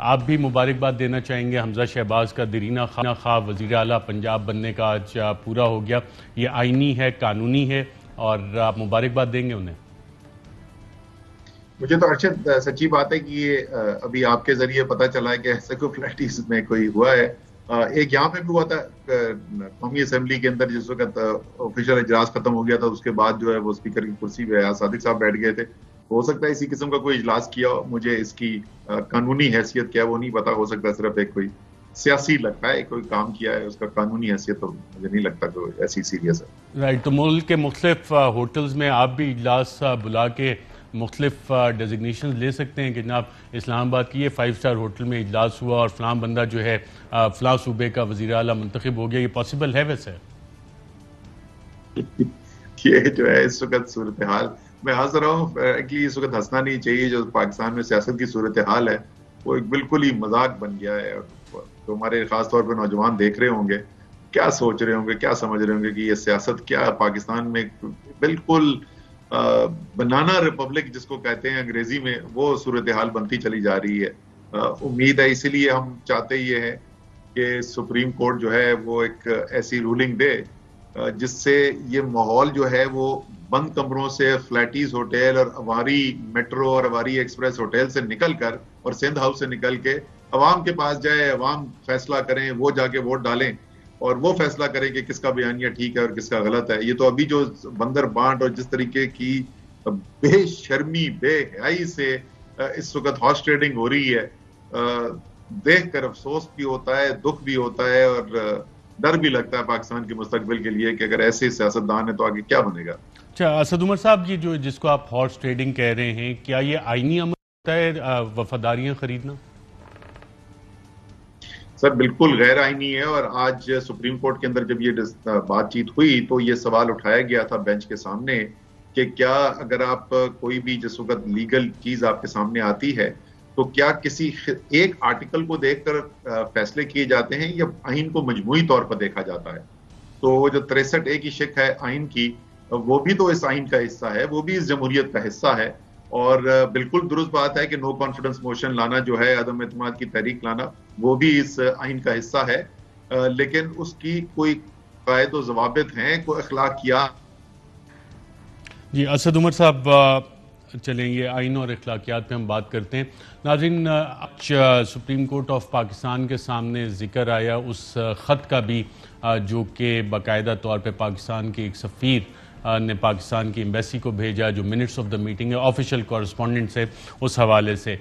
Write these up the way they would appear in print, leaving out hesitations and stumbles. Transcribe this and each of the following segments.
آپ بھی مبارکباد دینا چاہیں گے حمزہ شہباز کا دیرینہ خواہ وزیر اعلیٰ پنجاب بننے کا آج پورا ہو گیا. یہ آئینی ہے، قانونی ہے، اور آپ مبارکباد دیں گے انہیں؟ مجھے تو ارشد سچی بات ہے کہ یہ ابھی آپ کے ذریعے پتہ چلا ہے کہ ایسے کوئی فلیٹیز میں کوئی ہوا ہے. ایک یہاں پہ بھی ہوا تھا قومی اسمبلی کے اندر، جس وقت آفیشیل اجلاس ختم ہو گیا تھا، اس کے بعد جو ہے وہ اسپیکر کی کرسی پہ صادق صاحب بیٹھ گئے تھے. ہو سکتا ہے اسی قسم کا کوئی اجلاس کیا ہو. مجھے اس کی قانونی حیثیت کیا ہے وہ نہیں پتا. ہو سکتا ہے صرف ایک کوئی سیاسی لگتا ہے، کوئی کام کیا ہے، اس کا قانونی حیثیت تو مجھے نہیں لگتا کوئی ایسی سیریس ہے. رائٹ. تو ملک کے مختلف ہوٹلز میں آپ بھی اجلاس بلا کے مختلف ڈیزگنیشن لے سکتے ہیں کہ جناب اسلام آباد کی یہ 5 اسٹار ہوٹل میں اجلاس ہوا اور فلاں بندہ جو ہے فلاں صوبے کا وزیر اعلیٰ منتخب ہو گیا. یہ پاسبل ہے ویسے؟ یہ جو ہے اس وقت صورتحال، میں ہنس رہا ہوں، ایکچولی اس وقت ہنسنا نہیں چاہیے. جو پاکستان میں سیاست کی صورتحال ہے وہ ایک بالکل ہی مذاق بن گیا ہے. تو ہمارے خاص طور پہ نوجوان دیکھ رہے ہوں گے، کیا سوچ رہے ہوں گے، کیا سمجھ رہے ہوں گے کہ یہ سیاست کیا پاکستان میں بالکل بنانا ریپبلک جس کو کہتے ہیں انگریزی میں، وہ صورتحال بنتی چلی جا رہی ہے. امید ہے، اسی لیے ہم چاہتے یہ ہیں کہ سپریم کورٹ جو ہے وہ ایک ایسی رولنگ دے جس سے یہ ماحول جو ہے وہ بند کمروں سے فلیٹیز ہوٹل اور اواری میٹرو اور اواری ایکسپریس ہوٹل سے نکل کر اور سندھ ہاؤس سے نکل کے عوام کے پاس جائے، عوام فیصلہ کریں، وہ جا کے ووٹ ڈالیں اور وہ فیصلہ کریں کہ کس کا بیانیہ ٹھیک ہے اور کس کا غلط ہے. یہ تو ابھی جو بندر بانٹ اور جس طریقے کی بے شرمی، بے حیائی سے اس وقت ہارس ٹریڈنگ ہو رہی ہے، دیکھ کر افسوس بھی ہوتا ہے، دکھ بھی ہوتا ہے اور ڈر بھی لگتا ہے پاکستان کے مستقبل کے لیے کہ اگر ایسے سیاستدان ہیں تو آگے کیا بنے گا. اچھا اسد عمر صاحب، یہ جس کو آپ ہارس ٹریڈنگ کہہ رہے ہیں، کیا یہ آئینی عمل ہوتا ہے وفاداریاں خریدنا؟ سر بالکل غیر آئینی ہے. اور آج سپریم کورٹ کے اندر جب یہ بات چیت ہوئی تو یہ سوال اٹھایا گیا تھا بینچ کے سامنے کہ کیا اگر آپ کوئی بھی جس وقت لیگل چیز آپ کے سامنے آتی ہے تو کیا کسی ایک آرٹیکل کو دیکھ کر فیصلے کیے جاتے ہیں یا آئین کو مجموعی طور پر دیکھا جاتا ہے. تو وہ جو 63A کی شق ہے آئین کی، وہ بھی تو اس آئین کا حصہ ہے، وہ بھی اس جمہوریت کا حصہ ہے. اور بالکل درست بات ہے کہ نو کانفیڈنس موشن لانا جو ہے، عدم اعتماد کی تحریک لانا، وہ بھی اس آئین کا حصہ ہے. لیکن اس کی کوئی قواعد و ضوابط ہیں، کوئی اخلاقیات. جی اسد عمر صاحب، چلیں یہ آئین اور اخلاقیات پہ ہم بات کرتے ہیں. ناظرین، آج سپریم کورٹ آف پاکستان کے سامنے ذکر آیا اس خط کا بھی جو کہ باقاعدہ طور پہ پاکستان کے ایک سفیر نے پاکستان کی ایمبیسی کو بھیجا، جو منٹس آف دا میٹنگ ہے آفیشیل کورسپونڈنٹ سے. اس حوالے سے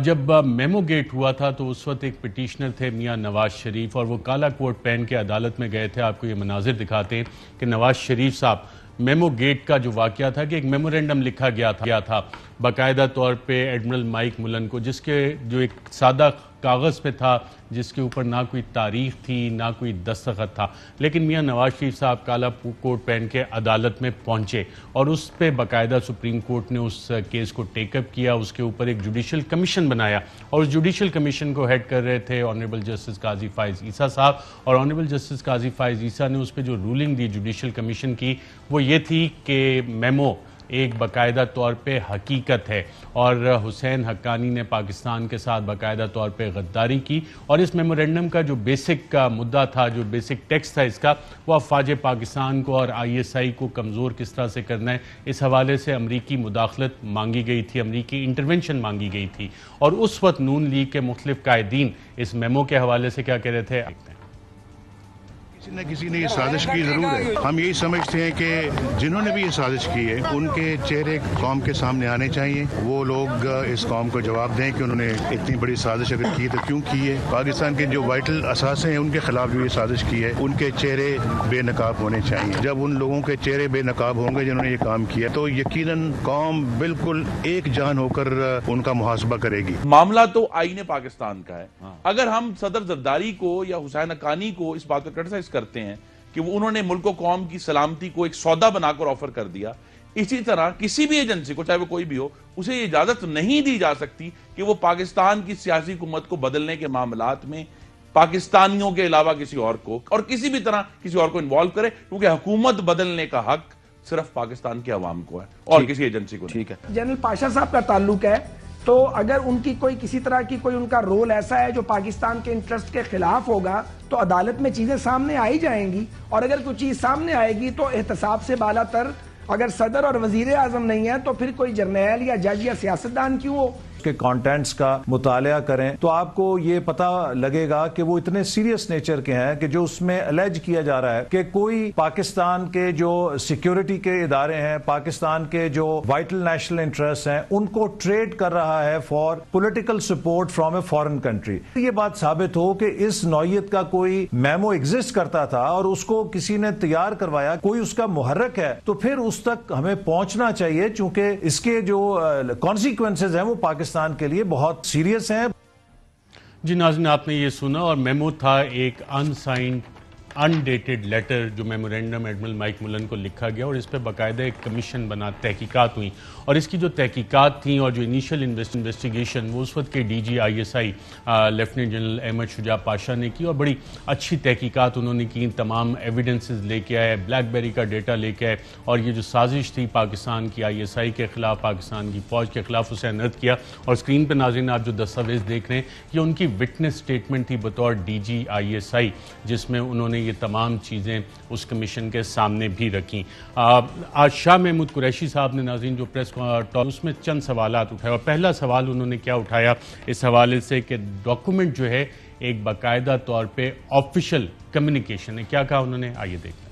جب میمو گیٹ ہوا تھا تو اس وقت ایک پٹیشنر تھے میاں نواز شریف، اور وہ کالا کوٹ پہن کے عدالت میں گئے تھے. آپ کو یہ مناظر دکھاتے ہیں کہ نواز شریف صاحب میمو گیٹ کا جو واقعہ تھا کہ ایک میمورینڈم لکھا گیا تھا باقاعدہ طور پہ ایڈمرل مائک ملن کو، جس کے جو ایک سادہ کاغذ پہ تھا، جس کے اوپر نہ کوئی تاریخ تھی نہ کوئی دستخط تھا. لیکن میاں نواز شریف صاحب کالا کوٹ پہن کے عدالت میں پہنچے اور اس پہ باقاعدہ سپریم کورٹ نے اس کیس کو ٹیک اپ کیا. اس کے اوپر ایک جوڈیشل کمیشن بنایا اور اس جوڈیشل کمیشن کو ہیڈ کر رہے تھے آنریبل جسٹس قاضی فائز عیسیٰ صاحب. اور آنریبل جسٹس قاضی فائز عیسیٰ نے اس پہ جو رولنگ دی جوڈیشل کمیشن کی، وہ یہ تھی کہ میمو ایک باقاعدہ طور پہ حقیقت ہے اور حسین حقانی نے پاکستان کے ساتھ باقاعدہ طور پہ غداری کی. اور اس میمورینڈم کا جو بیسک مدعا تھا، جو بیسک ٹیکسٹ تھا اس کا، وہ افواج پاکستان کو اور ISI کو کمزور کس طرح سے کرنا ہے، اس حوالے سے امریکی مداخلت مانگی گئی تھی، امریکی انٹرونشن مانگی گئی تھی. اور اس وقت نون لیگ کے مختلف قائدین اس میمو کے حوالے سے کیا کہہ رہے تھے؟ کسی نہ کسی نے یہ سازش کی ضرور ہے. ہم یہی سمجھتے ہیں کہ جنہوں نے بھی یہ سازش کی ہے ان کے چہرے قوم کے سامنے آنے چاہیے. وہ لوگ اس قوم کو جواب دیں کہ انہوں نے اتنی بڑی سازش اگر کی تو کیوں کی ہے. پاکستان کے جو وائٹل اثاثے ہیں ان کے خلاف جو یہ سازش کی ہے، ان کے چہرے بے نقاب ہونے چاہیے. جب ان لوگوں کے چہرے بے نقاب ہوں گے جنہوں نے یہ کام کیا تو یقیناً قوم بالکل ایک جان ہو کر ان کا محاسبہ کرے گی. معاملہ تو آئین پاکستان کا ہے. اگر ہم صدر زرداری کو یا حسین حقانی کو اس بات پر کرٹیسائز کرتے ہیں کہ وہ انہوں نے ملک و قوم کی سلامتی کو ایک سودا بنا کر آفر کر دیا، اسی طرح کسی بھی ایجنسی کو، چاہے وہ کوئی بھی ہو، اسے یہ اجازت نہیں دی جا سکتی کہ وہ پاکستان کی سیاسی حکومت کو بدلنے کے معاملات میں پاکستانیوں کے علاوہ کسی اور کو اور کسی بھی طرح کسی اور کو انوالو کرے، کیونکہ حکومت بدلنے کا حق صرف پاکستان کے عوام کو ہے اور کسی ایجنسی کو نہیں. جنرل پاشا صاحب کا تعلق ہے تو اگر ان کی کوئی کسی طرح کی کوئی ان کا رول ایسا ہے جو پاکستان کے انٹرسٹ کے خلاف ہوگا تو عدالت میں چیزیں سامنے آئی جائیں گی، اور اگر کوئی چیز سامنے آئے گی تو احتساب سے بالا تر اگر صدر اور وزیر اعظم نہیں ہے تو پھر کوئی جرنیل یا جج یا سیاستدان کیوں ہو؟ کے کانٹینٹس کا مطالعہ کریں تو آپ کو یہ پتہ لگے گا کہ وہ اتنے سیریس نیچر کے ہیں کہ جو اس میں الیج کیا جا رہا ہے کہ کوئی پاکستان کے جو سیکیورٹی کے ادارے ہیں، پاکستان کے جو وائٹل نیشنل انٹرسٹ ہیں، ان کو ٹریڈ کر رہا ہے for political support from a foreign country. یہ بات ثابت ہو کہ اس نوعیت کا کوئی میمو ایگزسٹ کرتا تھا اور اس کو کسی نے تیار کروایا، کوئی اس کا محرک ہے، تو پھر اس تک ہمیں پہنچنا چاہیے، چونکہ اس کے جو کانسیکوینسز ہیں وہ پاکستان کے لیے بہت سیریس ہیں۔ جی ناظرین، آپ نے یہ سنا، اور میمو تھا ایک انسائنڈ انڈیٹڈ لیٹر جو میمورینڈم ایڈمرل مائک ملن کو لکھا گیا، اور اس پہ باقاعدہ ایک کمیشن بنا، تحقیقات ہوئیں، اور اس کی جو تحقیقات تھیں اور جو انیشل انویسٹیگیشن وہ اس وقت کے D G I S I lieutenant general Ahmad Shuja Pasha نے کی، اور بڑی اچھی تحقیقات انہوں نے کی، تمام ایویڈنسز لے کے آئے، بلیک بیری کا ڈیٹا لے کے آئے، اور یہ جو سازش تھی پاکستان کی آئی ایس آئی کے خلاف، پاکستان کی فوج کے خلاف، اسے انرد کیا۔ اور اسکرین پہ ناظرین آپ جو دستاویز دیکھ رہے ہیں یہ ان کی وٹنس اسٹیٹمنٹ تھی بطور ڈی جی آئی ایس آئی، جس میں انہوں نے یہ تمام چیزیں اس کمیشن کے سامنے بھی رکھیں۔ آج شاہ محمود قریشی صاحب نے ناظرین جو پریس اس میں چند سوالات اٹھائے، اور پہلا سوال انہوں نے کیا اٹھایا اس حوالے سے کہ ڈاکومنٹ جو ہے ایک باقاعدہ طور پہ آفیشل کمیونیکیشن ہے، کیا کہا انہوں نے، آئیے دیکھیں۔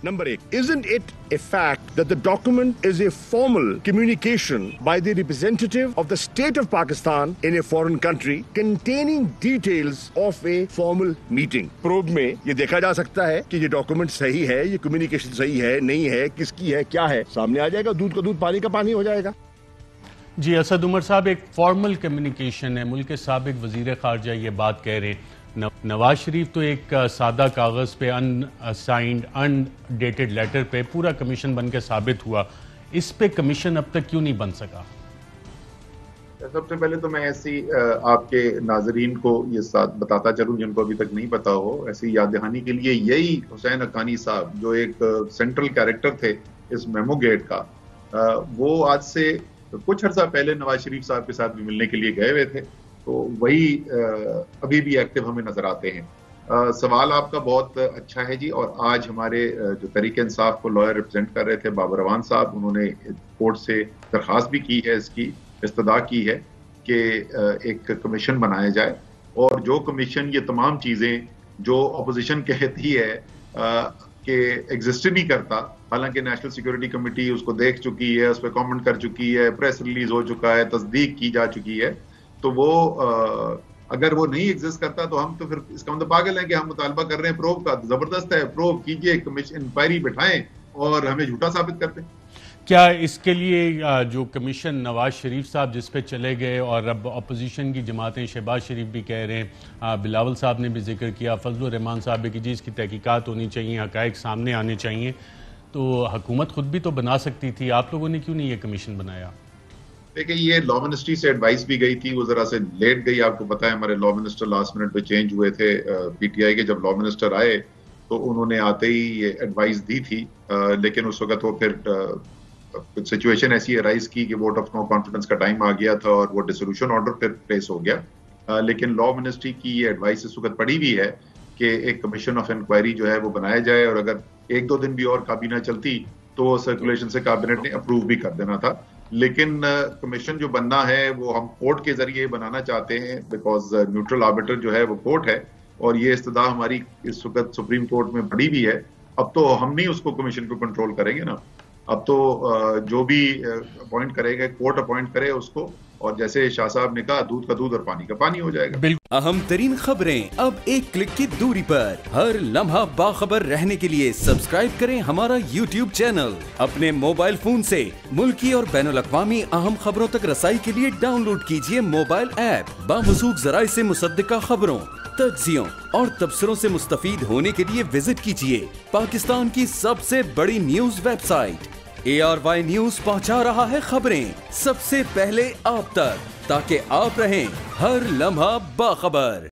Number 8, isn't it a fact that the document is a formal communication by the representative of the state of Pakistan in a foreign country containing details of a formal meeting? Probe میں یہ دیکھا جا سکتا ہے کہ یہ document صحیح ہے، یہ کمیونیکیشن صحیح ہے، نہیں ہے، کس کی ہے، کیا ہے، سامنے آ جائے گا، دودھ کا دودھ پانی کا پانی ہو جائے گا۔ جی اسد عمر صاحب، ایک فارمل کمیونیکیشن ہے، ملک کے سابق وزیر خارجہ یہ بات کہہ رہے ہیں۔ نواز شریف تو ایک سادہ کاغذ پہ ان سائنڈ ان ڈیٹڈ لیٹر پہ پورا کمیشن بن کے ثابت ہوا، اس پہ کمیشن اب تک کیوں نہیں بن سکا؟ سب سے پہلے تو میں ایسی آپ کے ناظرین کو یہ بتاتا چلوں جن کو ابھی تک نہیں پتا ہو، ایسی یاد دہانی کے لیے، یہی حسین حقانی صاحب جو ایک سینٹرل کیریکٹر تھے اس میمو گیٹ کا، وہ آج سے کچھ عرصہ پہلے نواز شریف صاحب کے ساتھ بھی ملنے کے لیے گئے ہوئے تھے، تو وہی ابھی بھی ایکٹیو ہمیں نظر آتے ہیں۔ سوال آپ کا بہت اچھا ہے جی، اور آج ہمارے جو تحریک انصاف کو لائر ریپرزینٹ کر رہے تھے بابر روان صاحب، انہوں نے کورٹ سے درخواست بھی کی ہے، اس کی استدعا کی ہے کہ ایک کمیشن بنایا جائے، اور جو کمیشن یہ تمام چیزیں جو اپوزیشن کہتی ہے کہ ایگزسٹ نہیں کرتا، حالانکہ نیشنل سیکیورٹی کمیٹی اس کو دیکھ چکی ہے، اس پہ کامنٹ کر چکی ہے، پریس ریلیز ہو چکا ہے، تصدیق کی جا چکی ہے، تو وہ اگر وہ نہیں ایگزسٹ کرتا تو ہم تو پھر اس کا مطلب پاگل ہیں کہ ہم مطالبہ کر رہے ہیں پروب کا۔ زبردست ہے، پروب کیجئے، کمیشن انکوائری بٹھائیں اور ہمیں جھوٹا ثابت کرتے ہیں۔ کیا اس کے لیے جو کمیشن نواز شریف صاحب جس پہ چلے گئے، اور اب اپوزیشن کی جماعتیں، شہباز شریف بھی کہہ رہے ہیں، بلاول صاحب نے بھی ذکر کیا، فضل الرحمان صاحب بھی کہ جی اس کی تحقیقات ہونی چاہیے، حقائق سامنے آنے چاہیے، تو حکومت خود بھی تو بنا سکتی تھی، آپ لوگوں نے کیوں نہیں یہ کمیشن بنایا؟ دیکھیں یہ لا منسٹری سے ایڈوائس بھی گئی تھی، وہ ذرا سے لیٹ گئی، آپ کو پتا ہے ہمارے لا منسٹر لاسٹ منٹ پہ چینج ہوئے تھے پی ٹی آئی کے، جب لا منسٹر آئے تو انہوں نے آتے ہی یہ ایڈوائس دی تھی، لیکن اس وقت وہ پھر سچویشن ایسی رائز کی کہ ووٹ آف نو کانفیڈنس کا ٹائم آ گیا تھا اور وہ ڈیسولوشن آرڈر پھر پلیس ہو گیا، لیکن لا منسٹری کی یہ ایڈوائس اس وقت پڑی ہوئی ہے کہ ایک کمیشن آف انکوائری جو ہے وہ بنایا جائے، اور اگر 1-2 دن بھی اور کابینہ چلتی تو سرکولیشن سے کابینٹ نے اپروو بھی کر دینا تھا، لیکن کمیشن جو بننا ہے وہ ہم کورٹ کے ذریعے بنانا چاہتے ہیں، بیکاز نیوٹرل آربیٹر جو ہے وہ کورٹ ہے، اور یہ استدعا ہماری اس وقت سپریم کورٹ میں پڑی بھی ہے۔ اب تو ہم نہیں اس کو کمیشن کو کنٹرول کریں گے نا، اب تو جو بھی اپوائنٹ کرے گا کورٹ اپوائنٹ کرے اس کو، اور جیسے شاہ صاحب نے کہا دودھ کا دودھ اور پانی کا پانی ہو جائے گا۔ اہم ترین خبریں اب ایک کلک کی دوری پر، ہر لمحہ باخبر رہنے کے لیے سبسکرائب کریں ہمارا یوٹیوب چینل۔ اپنے موبائل فون سے ملکی اور بین الاقوامی اہم خبروں تک رسائی کے لیے ڈاؤن لوڈ کیجیے موبائل ایپ۔ باموثوق ذرائع سے مصدقہ خبروں، تجزیوں اور تبصروں سے مستفید ہونے کے لیے وزٹ کیجیے پاکستان کی سب سے بڑی news website ARY news, پہنچا رہا ہے خبریں سب سے پہلے آپ تک، تاکہ آپ رہیں ہر لمحہ باخبر۔